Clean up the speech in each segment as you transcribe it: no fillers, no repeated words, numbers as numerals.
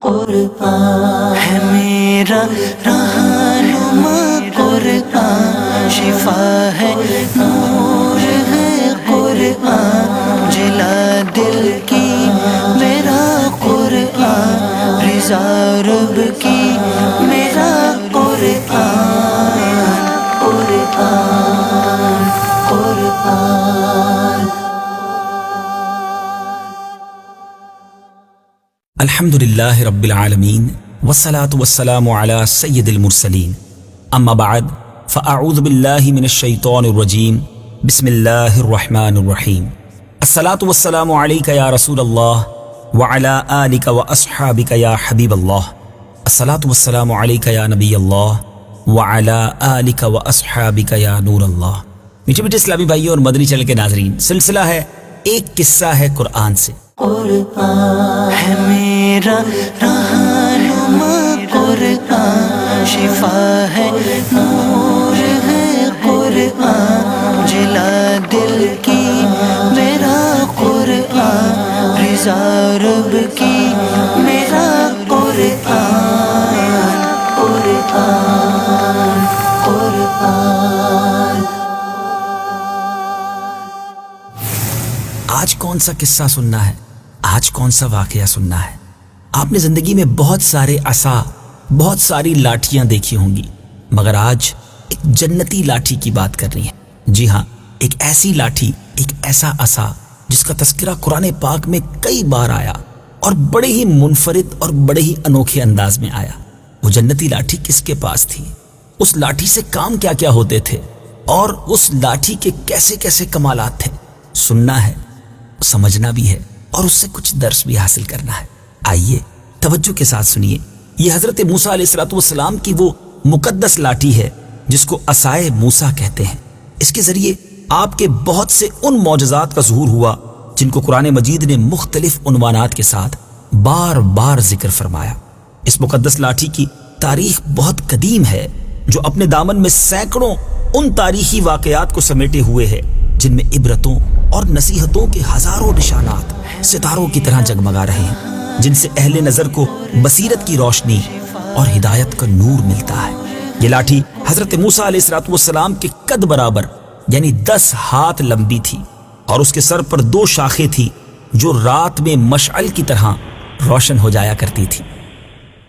قرآن ہے میرا رہنما، قرآن شفا ہے، نور ہے قرآن، جلا دل کی میرا قرآن، رضا رب کی میرا قرآن، قرآن قرآن۔ الحمدللہ رب العالمین والصلاة والسلام علی سید المرسلین، اما بعد فاعوذ باللہ من الشیطان الرجیم، بسم اللہ الرحمن الرحیم۔ الصلاة والسلام علیک یا رسول اللہ وعلی آلک واصحابک یا حبیب اللہ، الصلاة والسلام علیک یا نبی اللہ وعلی آلک واصحابک یا نور اللہ۔ میٹھے میٹھے اسلامی بھائیوں اور مدنی چینل کے ناظرین، سلسلہ ہے ایک قصہ ہے قرآن سے۔ قرآن ہے میرا رہنما، قرآن شفا ہے، نور ہے قرآن، جلا دل کی میرا قرآن، رضا رب کی میرا قرآن، قرآن قرآن۔ آج کون سا قصہ سننا ہے؟ آج کون سا واقعہ سننا ہے؟ آپ نے زندگی میں بہت سارے عصا، بہت ساری لاٹھیاں دیکھی ہوں گی، مگر آج ایک جنتی لاٹھی کی بات کرنی ہے۔ جی ہاں، ایک ایسی لاٹھی، ایک ایسا عصا جس کا تذکرہ قرآن پاک میں کئی بار آیا اور بڑے ہی منفرد اور بڑے ہی انوکھے انداز میں آیا۔ وہ جنتی لاٹھی کس کے پاس تھی؟ اس لاٹھی سے کام کیا کیا ہوتے تھے؟ اور اس لاٹھی کے کیسے کیسے کمالات تھے؟ سننا ہے، سمجھنا بھی ہے اور اس سے کچھ درس بھی حاصل کرنا ہے۔ آئیے توجہ کے ساتھ سنیے۔ یہ حضرت موسیٰ علیہ السلام کی وہ مقدس لاٹھی ہے جس کو عصائے موسیٰ کہتے ہیں۔ اس کے ذریعے آپ کے بہت سے ان معجزات کا ظہور ہوا جن کو قرآن مجید نے مختلف عنوانات کے ساتھ بار بار ذکر فرمایا۔ اس مقدس لاٹھی کی تاریخ بہت قدیم ہے، جو اپنے دامن میں سینکڑوں ان تاریخی واقعات کو سمیٹے ہوئے ہے جن میں عبرتوں اور نصیحتوں کے ہزاروں نشانات ستاروں کی طرح جگمگا رہے ہیں، جن سے اہل نظر کو بصیرت کی روشنی اور ہدایت کا نور ملتا ہے۔ یہ لاٹھی حضرت موسیٰ علیہ السلام کے قد برابر یعنی 10 ہاتھ لمبی تھی، اور اس کے سر پر 2 شاخیں تھی جو رات میں مشعل کی طرح روشن ہو جایا کرتی تھی۔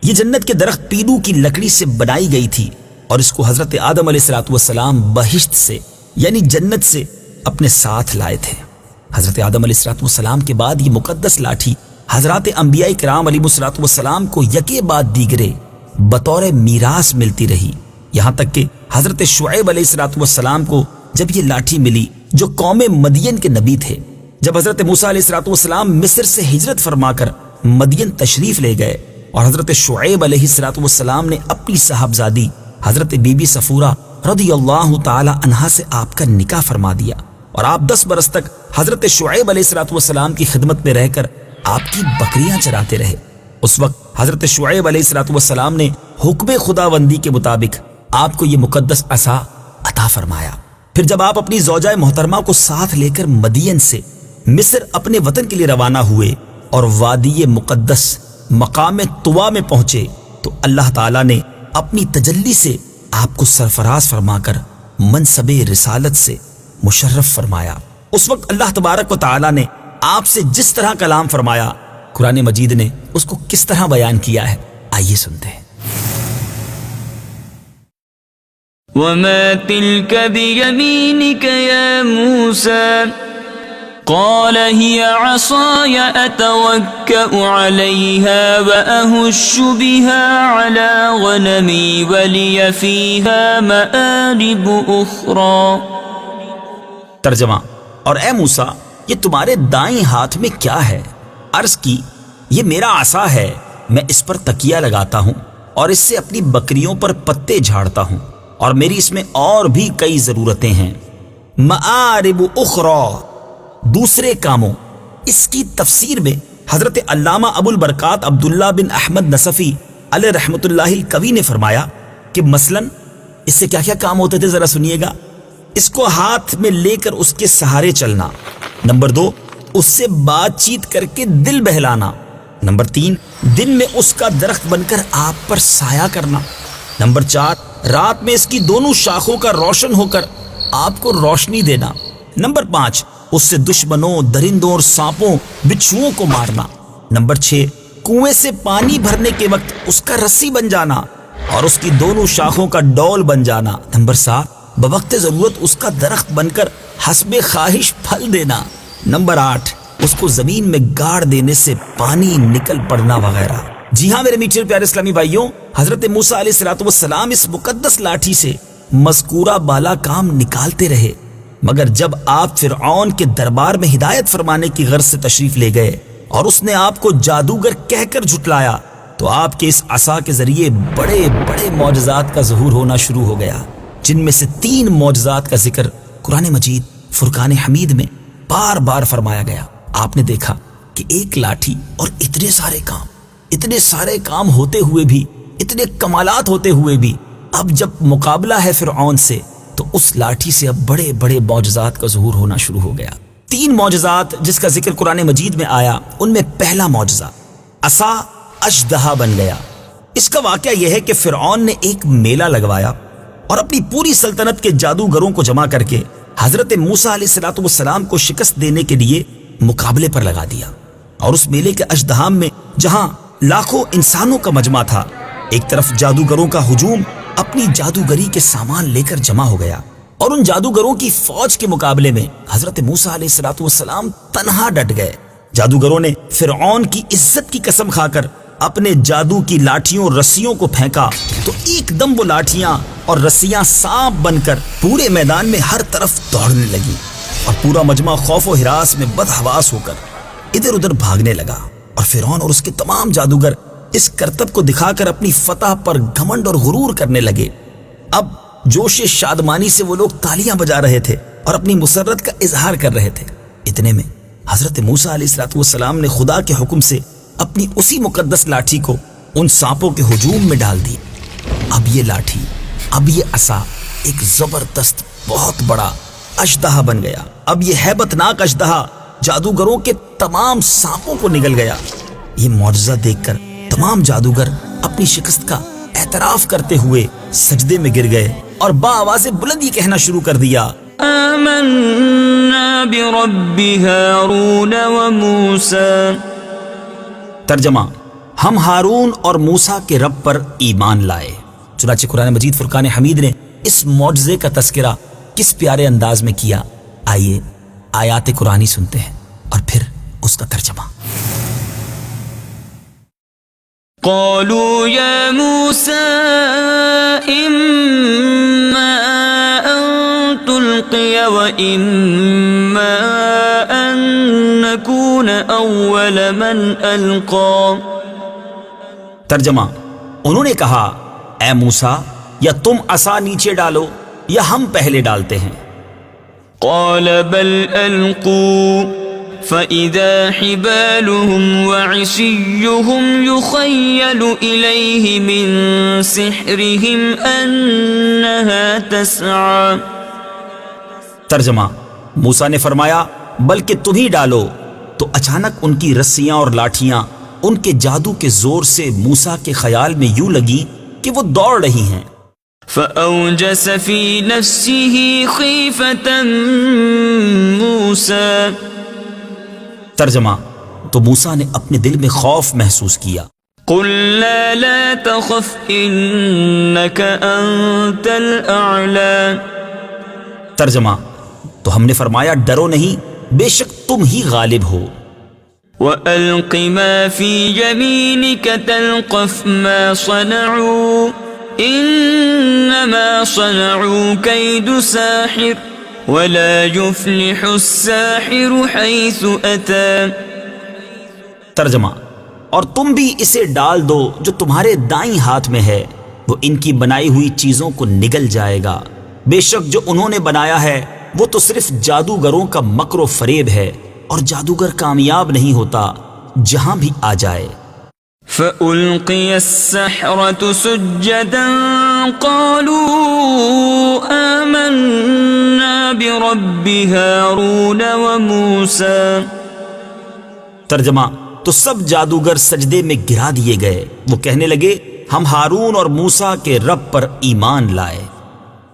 یہ جنت کے درخت پیلو کی لکڑی سے بنائی گئی تھی، اور اس کو حضرت آدم علیہ السلام بہشت سے یعنی جنت سے اپنے ساتھ لائے تھے۔ حضرت آدم علیہ السلام کے بعد یہ مقدس لاٹھی حضرات انبیاء کرام علیہ السلام کو یکے بعد دیگرے بطور میراث ملتی رہی، یہاں تک کہ حضرت شعیب علیہ السلام کو جب یہ لاٹھی ملی، جو قوم مدین کے نبی تھے، جب حضرت موسیٰ علیہ السلام مصر سے ہجرت فرما کر مدین تشریف لے گئے، اور حضرت شعیب علیہ السلام نے اپنی صاحبزادی حضرت بی بی صفورہ رضی اللہ تعالی عنہا سے آپ کا نکاح فرما دیا، اور آپ 10 برس تک حضرت شعیب علیہ السلام کی خدمت میں رہ کر آپ کی بکریاں چراتے رہے۔ اس وقت حضرت شعیب علیہ السلام نے حکم خداوندی کے مطابق آپ کو یہ مقدس عصا عطا فرمایا۔ پھر جب آپ اپنی زوجہ محترمہ کو ساتھ لے کر مدین سے مصر اپنے وطن کے لیے روانہ ہوئے اور وادی مقدس مقام طوا میں پہنچے، تو اللہ تعالیٰ نے اپنی تجلی سے آپ کو سرفراز فرما کر منصب رسالت سے مشرف فرمایا۔ اس وقت اللہ تبارک و تعالیٰ نے آپ سے جس طرح کلام فرمایا، قرآن مجید نے اس کو کس طرح بیان کیا ہے، آئیے سنتے ہیں۔ وَمَا تِلْكَ بِيَمِينِكَ يَا مُوسَى قَالَ هِيَ عَصَايَ أَتَوَكَّأُ عَلَيْهَا وَأَهُشُّ بِهَا عَلَى غَنَمِي وَلِيَ فِيهَا مَآرِبُ أُخْرَى۔ ترجمہ: اور اے موسیٰ، یہ تمہارے دائیں ہاتھ میں کیا ہے؟ عرض کی، یہ میرا عصا ہے، میں اس پر تکیہ لگاتا ہوں اور اس سے اپنی بکریوں پر پتے جھاڑتا ہوں، اور میری اس میں اور بھی کئی ضرورتیں ہیں۔ مآرب اخرى، دوسرے کاموں۔ اس کی تفسیر میں حضرت علامہ ابو البرکات عبداللہ بن احمد نصفی علیہ رحمۃ اللہ القوی نے فرمایا کہ مثلاً اس سے کیا کیا کام ہوتے تھے، ذرا سنیے گا۔ اس کو ہاتھ میں لے کر اس کے سہارے چلنا، نمبر 2 اس سے بات چیت کر کے دل بہلانا، نمبر 3 دن میں اس کا درخت بن کر آپ پر سایہ کرنا۔ نمبر 4 رات میں اس کی دونوں شاخوں کا روشن ہو کر آپ کو روشنی دینا۔ نمبر 5 اس سے دشمنوں، درندوں اور سانپوں، بچھوؤں کو مارنا۔ نمبر 6 کنویں سے پانی بھرنے کے وقت اس کا رسی بن جانا اور اس کی دونوں شاخوں کا ڈول بن جانا۔ نمبر 7 بوقت ضرورت اس کا درخت بن کر حسب خواہش پھل دینا۔ نمبر 8 اس کو زمین میں گاڑ دینے سے پانی نکل پڑنا وغیرہ۔ جی ہاں میرے میٹھے پیارے اسلامی بھائیوں، حضرت موسیٰ علیہ السلام اس مقدس لاٹھی سے مذکورہ بالا کام نکالتے رہے، مگر جب آپ فرعون کے دربار میں ہدایت فرمانے کی غرض سے تشریف لے گئے اور اس نے آپ کو جادوگر کہہ کر جھٹلایا تو آپ کے اس عصا کے ذریعے بڑے بڑے معجزات کا ظہور ہونا شروع ہو گیا، جن میں سے 3 معجزات کا ذکر قرآن مجید فرقان حمید میں بار بار فرمایا گیا۔ آپ نے دیکھا کہ ایک لاٹھی اور اتنے سارے کام ہوتے ہوئے بھی، اتنے کمالات ہوتے ہوئے بھی، اب جب مقابلہ ہے فرعون سے تو اس لاٹھی سے اب بڑے بڑے معجزات کا ظہور ہونا شروع ہو گیا۔ 3 معجزات جس کا ذکر قرآن مجید میں آیا، ان میں پہلا معجزہ عصا اژدہا بن گیا۔ اس کا واقعہ یہ ہے کہ فرعون نے ایک میلہ لگوایا اور اپنی پوری سلطنت کے جادوگروں کو جمع کر کے حضرت موسیٰ علیہ السلام کو شکست دینے کے لیے مقابلے پر لگا دیا، اور اس میلے کے اژدہام میں جہاں لاکھوں انسانوں کا مجمع تھا، ایک طرف جادوگروں کا ہجوم اپنی جادوگری کے سامان لے کر جمع ہو گیا، اور ان جادوگروں کی فوج کے مقابلے میں حضرت موسیٰ علیہ السلام تنہا ڈٹ گئے۔ جادوگروں نے فرعون کی عزت کی قسم کھا کر اپنے جادو کی لاٹھیوں اور رسیوں کو پھینکا تو ایک دم وہ لاٹھیاں اور رسیاں سانپ بن کر پورے میدان میں ہر طرف دوڑنے لگی، اور پورا مجمع خوف و ہراس میں بدحواس ہو کر ادھر ادھر بھاگنے لگا، اور فرعون اور اس کے تمام جادوگر اس کرتب کو دکھا کر اپنی فتح پر گھمنڈ اور غرور کرنے لگے۔ اب جوش شادمانی سے وہ لوگ تالیاں بجا رہے تھے اور اپنی مسرت کا اظہار کر رہے تھے۔ اتنے میں حضرت موسیٰ علیہ السلام نے خدا کے حکم سے اپنی اسی مقدس لاٹھی کو ان سانپوں کے ہجوم میں ڈال دی۔ اب یہ لاٹھی، اب یہ عصا ایک زبردست بہت بڑا اژدہا بن گیا۔ اب یہ ہیبت ناک اژدہا جادوگروں کے تمام سانپوں کو نگل گیا۔ یہ معجزہ دیکھ کر تمام جادوگر اپنی شکست کا اعتراف کرتے ہوئے سجدے میں گر گئے اور بآواز بلند یہ کہنا شروع کر دیا، آمنا برب ہارون و موسیٰ۔ ترجمہ، ہم ہارون اور موسیٰ کے رب پر ایمان لائے۔ چنانچہ قرآن مجید فرقان حمید نے اس معجزے کا تذکرہ کس پیارے انداز میں کیا، آئیے آیات قرآنی سنتے ہیں اور پھر اس کا ترجمہ۔ قالوا يا موسى إما أن تلقي وإما أن نكون أول من ألقى۔ ترجمہ، انہوں نے کہا اے موسیٰ، یا تم عصا نیچے ڈالو یا ہم پہلے ڈالتے ہیں۔ قال بل ألقوا فإذا حبالهم وعصيهم يخيل إليه من سحرهم أنها تسعى۔ ترجمہ، موسیٰ نے فرمایا بلکہ تم ہی ڈالو، تو اچانک ان کی رسیاں اور لاٹھیاں ان کے جادو کے زور سے موسیٰ کے خیال میں یوں لگی کہ وہ دوڑ رہی ہیں۔ فأوجس في نفسه خيفة موسى۔ ترجمہ، تو موسیٰ نے اپنے دل میں خوف محسوس کیا۔ قلنا لا تخف إنك أنت الأعلى۔ ترجمہ، تو ہم نے فرمایا ڈرو نہیں، بے شک تم ہی غالب ہو۔ وألق ما في يمينك تلقف ما صنعوا إنما صنعوا كيد ساحر ولا يفلح الساحر حيث أتى۔ ترجمہ، اور تم بھی اسے ڈال دو جو تمہارے دائیں ہاتھ میں ہے، وہ ان کی بنائی ہوئی چیزوں کو نگل جائے گا، بے شک جو انہوں نے بنایا ہے وہ تو صرف جادوگروں کا مکر و فریب ہے، اور جادوگر کامیاب نہیں ہوتا جہاں بھی آ جائے۔ فألقي السحرة سجدا قالوا آمنا برب هارون وموسى۔ ترجمہ، تو سب جادوگر سجدے میں گرا دیے گئے. وہ کہنے لگے ہم ہارون اور موسیٰ کے رب پر ایمان لائے.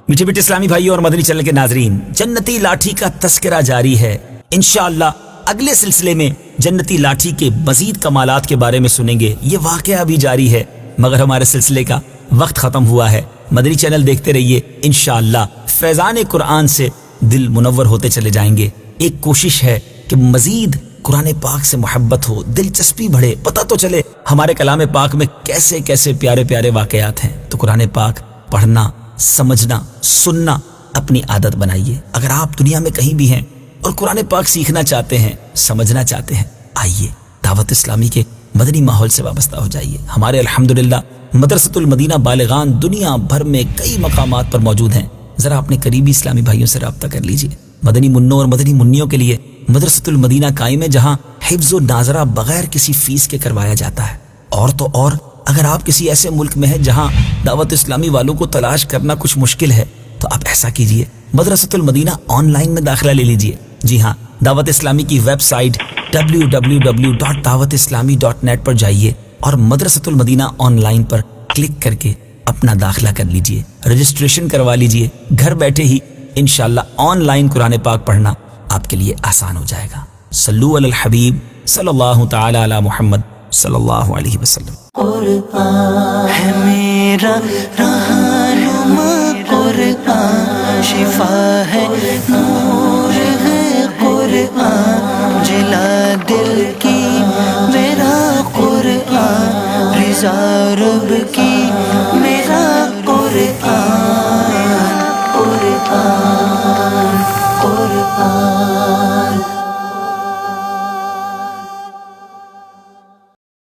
میٹھے میٹھے اسلامی بھائیوں اور مدنی چینل کے ناظرین، جنتی لاٹھی کا تذکرہ جاری ہے. انشاءاللہ اگلے سلسلے میں جنتی لاٹھی کے مزید کمالات کے بارے میں سنیں گے. یہ واقعہ بھی جاری ہے مگر ہمارے سلسلے کا وقت ختم ہوا ہے. مدنی چینل دیکھتے رہیے، انشاءاللہ فیضان قرآن سے دل منور ہوتے چلے جائیں گے. ایک کوشش ہے کہ مزید قرآن پاک سے محبت ہو، دلچسپی بڑھے، پتہ تو چلے ہمارے کلام پاک میں کیسے کیسے پیارے پیارے واقعات ہیں. تو قرآن پاک پڑھنا، سمجھنا، سننا اپنی عادت بنائیے. اگر آپ دنیا میں کہیں بھی ہیں اور قرآن پاک سیکھنا چاہتے ہیں، سمجھنا چاہتے ہیں، آئیے دعوت اسلامی کے مدنی ماحول سے وابستہ ہو جائیے. ہمارے الحمدللہ مدرسۃ المدینہ بالغان دنیا بھر میں کئی مقامات پر موجود ہیں. ذرا اپنے قریبی اسلامی بھائیوں سے رابطہ کر لیجیے. مدنی منوں اور مدنی منیوں کے لیے مدرسۃ المدینہ قائم ہے، جہاں حفظ و ناظرہ بغیر کسی فیس کے کروایا جاتا ہے. اور تو اور اگر آپ کسی ایسے ملک میں ہیں جہاں دعوت اسلامی والوں کو تلاش کرنا کچھ مشکل ہے، تو آپ ایسا کیجیے، مدرسۃ المدینہ آن لائن میں داخلہ لے لیجیے. جی ہاں، دعوت اسلامی کی ویب سائٹ www.dawatislami.net پر جائیے اور مدرسۃ المدینہ آن لائن پر کلک کر کے اپنا داخلہ کر لیجیے، رجسٹریشن کروا لیجیے. گھر بیٹھے ہی انشاءاللہ آن لائن قرآن پاک پڑھنا آپ کے لیے آسان ہو جائے گا. صلو علی الحبیب صلی اللہ تعالی علی محمد صلی اللہ علیہ وسلم. قرآن ہے میرا رہنما، قرآن شفا ہے، نور ہے قرآن، جلا دل کی میرا قرآن، رضا رب کی